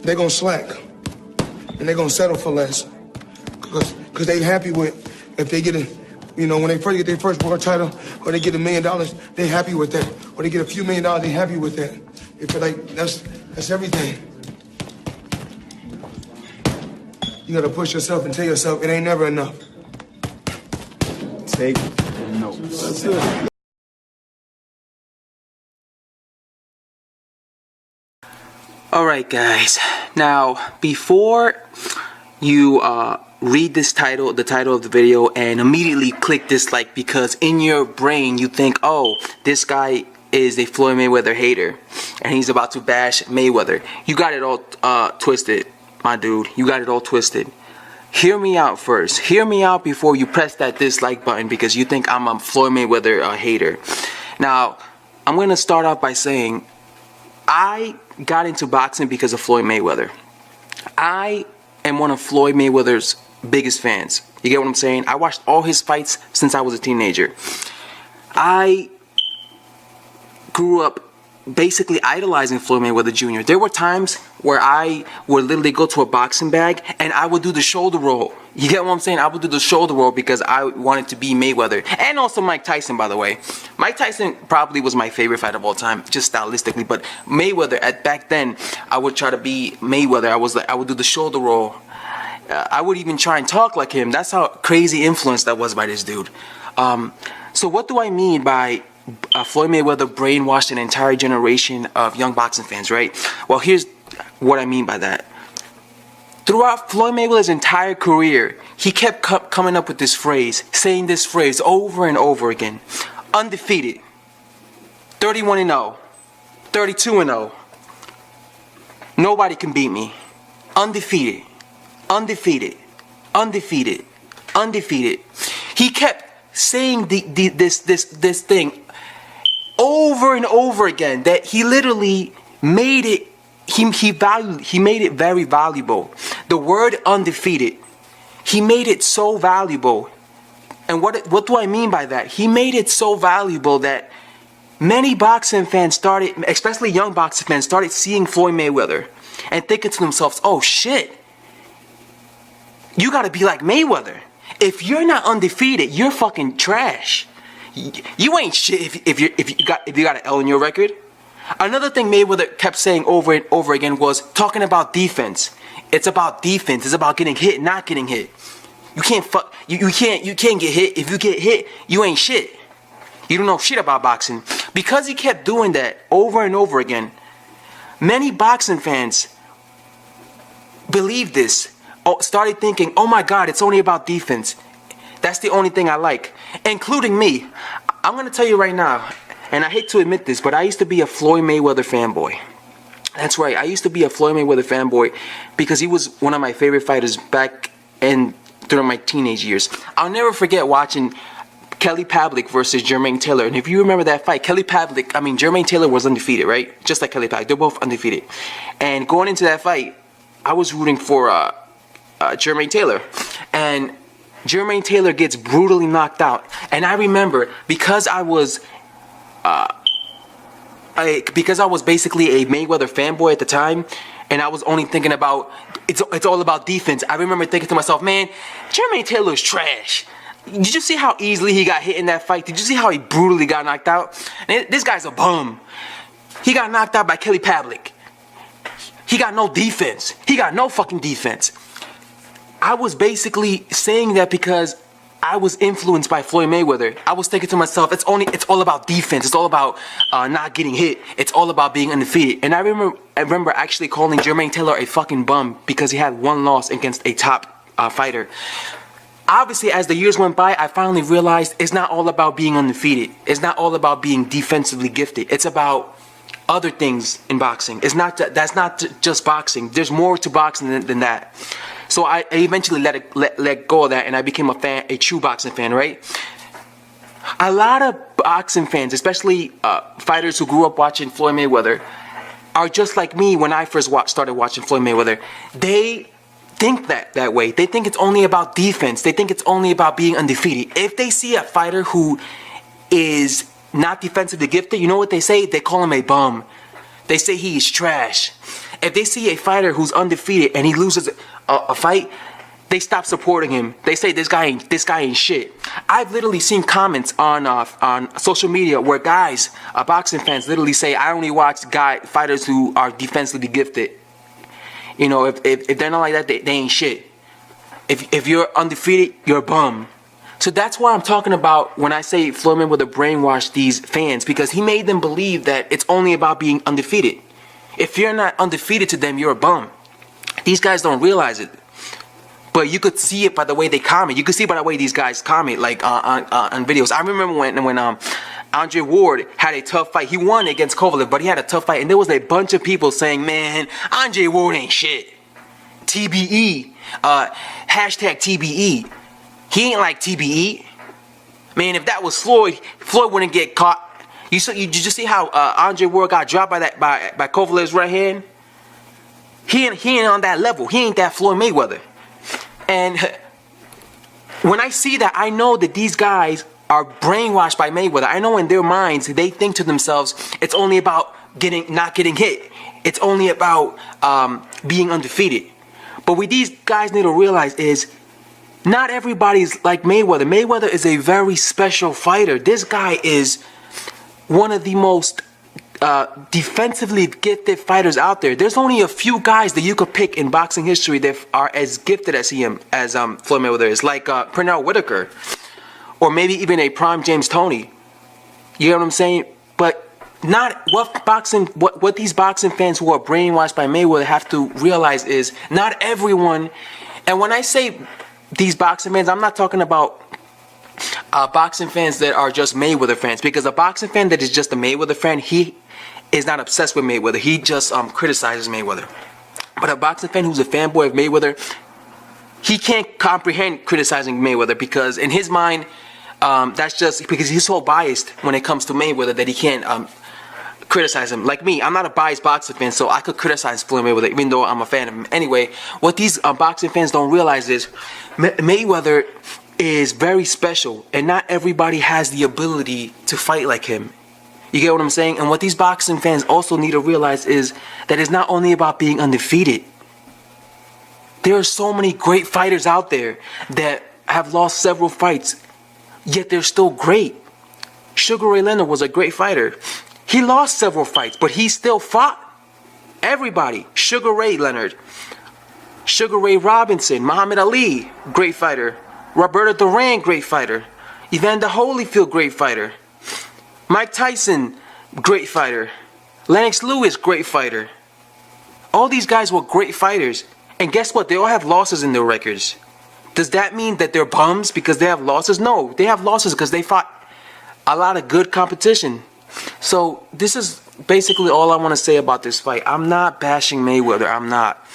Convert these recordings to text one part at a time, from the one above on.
they're gonna slack. And they're gonna settle for less. Cause they happy with, if they get a, you know, when they first get their first world title, or they get $1 million, they happy with that. Or they get a few $1 million, they happy with that. They feel like that's everything. You gotta push yourself and tell yourself it ain't never enough. Take notes. That's it. Alright guys, now before you read this title, the title of the video, and immediately click dislike because in your brain you think, oh, this guy is a Floyd Mayweather hater and he's about to bash Mayweather. You got it all twisted, my dude. You got it all twisted. Hear me out first. Hear me out before you press that dislike button because you think I'm a Floyd Mayweather hater. Now, I'm going to start off by saying I got into boxing because of Floyd Mayweather. I am one of Floyd Mayweather's biggest fans. You get what I'm saying? I watched all his fights since I was a teenager. I grew up basically idolizing Floyd Mayweather Jr. There were times where I would literally go to a boxing bag and I would do the shoulder roll. You get what I'm saying? I would do the shoulder roll because I wanted to be Mayweather. And also Mike Tyson, by the way. Mike Tyson probably was my favorite fighter of all time, just stylistically. But Mayweather, back then, I would try to be Mayweather. I would do the shoulder roll. I would even try and talk like him. That's how crazy influenced I was by this dude. So what do I mean by Floyd Mayweather brainwashed an entire generation of young boxing fans, right? Well, here's what I mean by that. Throughout Floyd Mayweather's entire career, he kept coming up with this phrase, saying this phrase over and over again. Undefeated. 31-0. 32-0. Nobody can beat me. Undefeated. Undefeated. Undefeated. Undefeated. He kept saying this thing over and over again that he literally made it. He made it very valuable. The word undefeated, he made it so valuable. And what do I mean by that? He made it so valuable that many boxing fans started, especially young boxing fans, started seeing Floyd Mayweather and thinking to themselves, oh shit, you gotta be like Mayweather. If you're not undefeated, you're fucking trash. You ain't shit if you got an L in your record. Another thing Mayweather kept saying over and over again was talking about defense. It's about defense. It's about getting hit, not getting hit. You can't get hit. If you get hit, you ain't shit. You don't know shit about boxing. Because he kept doing that over and over again, many boxing fans believed this. Started thinking, oh my God, it's only about defense. That's the only thing I like. Including me. I'm going to tell you right now, and I hate to admit this, but I used to be a Floyd Mayweather fanboy. That's right, I used to be a Floyd Mayweather fanboy because he was one of my favorite fighters back during my teenage years. I'll never forget watching Kelly Pavlik versus Jermaine Taylor. And if you remember that fight, Jermaine Taylor was undefeated, right? Just like Kelly Pavlik, they're both undefeated. And going into that fight, I was rooting for Jermaine Taylor. And Jermaine Taylor gets brutally knocked out. And I remember, because I was basically a Mayweather fanboy at the time, and I was only thinking about, it's all about defense. I remember thinking to myself, man, Jermaine Taylor's trash. Did you see how easily he got hit in that fight? Did you see how he brutally got knocked out? And this guy's a bum. He got knocked out by Kelly Pavlik. He got no defense. He got no fucking defense. I was basically saying that because I was influenced by Floyd Mayweather. I was thinking to myself, it's all about defense. It's all about not getting hit. It's all about being undefeated. And I remember actually calling Jermaine Taylor a fucking bum because he had one loss against a top fighter. Obviously, as the years went by, I finally realized it's not all about being undefeated. It's not all about being defensively gifted. It's about other things in boxing. That's not just boxing. There's more to boxing than that. So I eventually let go of that, and I became a true boxing fan, right? A lot of boxing fans, especially fighters who grew up watching Floyd Mayweather, are just like me when I first started watching Floyd Mayweather. They think that way. They think it's only about defense. They think it's only about being undefeated. If they see a fighter who is not defensively gifted, you know what they say? They call him a bum. They say he is trash. if they see a fighter who's undefeated and he loses a fight, they stop supporting him. They say this guy ain't shit. I've literally seen comments on social media where guys, boxing fans, literally say, I only watch fighters who are defensively gifted. You know, if they're not like that, they ain't shit. If you're undefeated, you're a bum. So that's why I'm talking about when I say Floyd Mayweather brainwashed these fans, because he made them believe that it's only about being undefeated. If you're not undefeated to them, you're a bum. These guys don't realize it. But you could see it by the way they comment. You could see by the way these guys comment, like on videos. I remember when Andre Ward had a tough fight. He won against Kovalev, but he had a tough fight. And there was a bunch of people saying, man, Andre Ward ain't shit. TBE. Hashtag TBE. He ain't like TBE. Man, if that was Floyd wouldn't get caught. You just see how Andre Ward got dropped by Kovalev's right hand? He ain't on that level. He ain't that Floyd Mayweather. And when I see that, I know that these guys are brainwashed by Mayweather. I know in their minds, they think to themselves, it's only about not getting hit. It's only about being undefeated. But what these guys need to realize is, not everybody's like Mayweather. Mayweather is a very special fighter. This guy is one of the most defensively gifted fighters out there. There's only a few guys that you could pick in boxing history that are as gifted as Floyd Mayweather is, like Pernell Whitaker, or maybe even a prime James Toney. You know what I'm saying? But not what these boxing fans who are brainwashed by Mayweather have to realize is not everyone. And when I say these boxing fans, I'm not talking about boxing fans that are just Mayweather fans, because a boxing fan that is just a Mayweather fan, he is not obsessed with Mayweather. He just criticizes Mayweather. But a boxing fan who's a fanboy of Mayweather, he can't comprehend criticizing Mayweather, because in his mind, that's just because he's so biased when it comes to Mayweather that he can't criticize him. Like me, I'm not a biased boxing fan, so I could criticize Floyd Mayweather even though I'm a fan of him. Anyway, what these boxing fans don't realize is Mayweather is very special, and not everybody has the ability to fight like him. You get what I'm saying? And what these boxing fans also need to realize is that it's not only about being undefeated. There are so many great fighters out there that have lost several fights, yet they're still great. Sugar Ray Leonard was a great fighter. He lost several fights, but he still fought. Everybody. Sugar Ray Leonard, Sugar Ray Robinson, Muhammad Ali, great fighter. Roberto Duran, great fighter. Evander Holyfield, great fighter. Mike Tyson, great fighter. Lennox Lewis, great fighter. All these guys were great fighters. And guess what? They all have losses in their records. Does that mean that they're bums because they have losses? No, they have losses because they fought a lot of good competition. So this is basically all I want to say about this fight. I'm not bashing Mayweather. I'm not.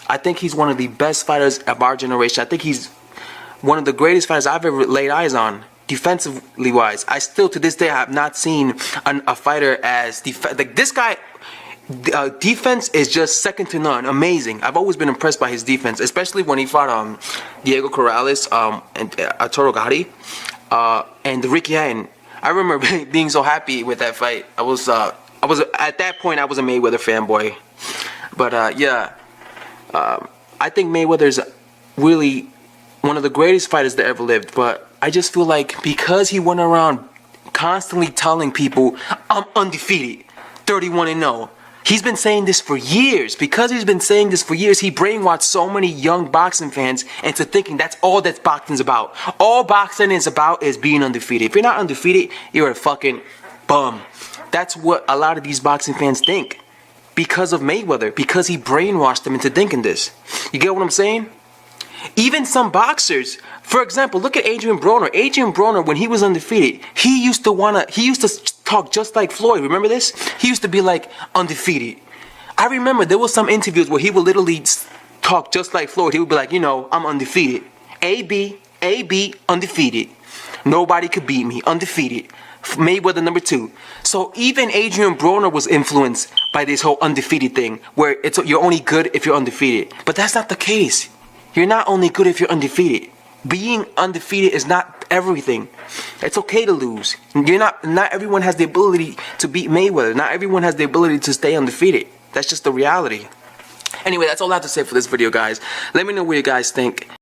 I think he's one of the best fighters of our generation. I think he's one of the greatest fighters I've ever laid eyes on, defensively wise. I still, to this day, have not seen a fighter as like this guy. Defense is just second to none. Amazing. I've always been impressed by his defense, especially when he fought Diego Corrales and Arturo Gatti and Ricky Hatton. I remember being so happy with that fight. I was at that point I was a Mayweather fanboy. But I think Mayweather's really one of the greatest fighters that ever lived. But I just feel like because he went around constantly telling people, I'm undefeated, 31-0. He's been saying this for years. Because he's been saying this for years, he brainwashed so many young boxing fans into thinking that's all that boxing's about. All boxing is about is being undefeated. If you're not undefeated, you're a fucking bum. That's what a lot of these boxing fans think. Because of Mayweather. Because he brainwashed them into thinking this. You get what I'm saying? Even some boxers, for example, look at Adrian Broner. Adrian Broner, when he was undefeated, he used to talk just like Floyd. Remember this? He used to be like undefeated. I remember there was some interviews where he would literally talk just like Floyd. He would be like, I'm undefeated. AB, undefeated. Nobody could beat me, undefeated. Mayweather number 2. So even Adrian Broner was influenced by this whole undefeated thing, where you're only good if you're undefeated. But that's not the case. You're not only good if you're undefeated. Being undefeated is not everything. It's okay to lose. Not everyone has the ability to beat Mayweather. Not everyone has the ability to stay undefeated. That's just the reality. Anyway, that's all I have to say for this video, guys. Let me know what you guys think.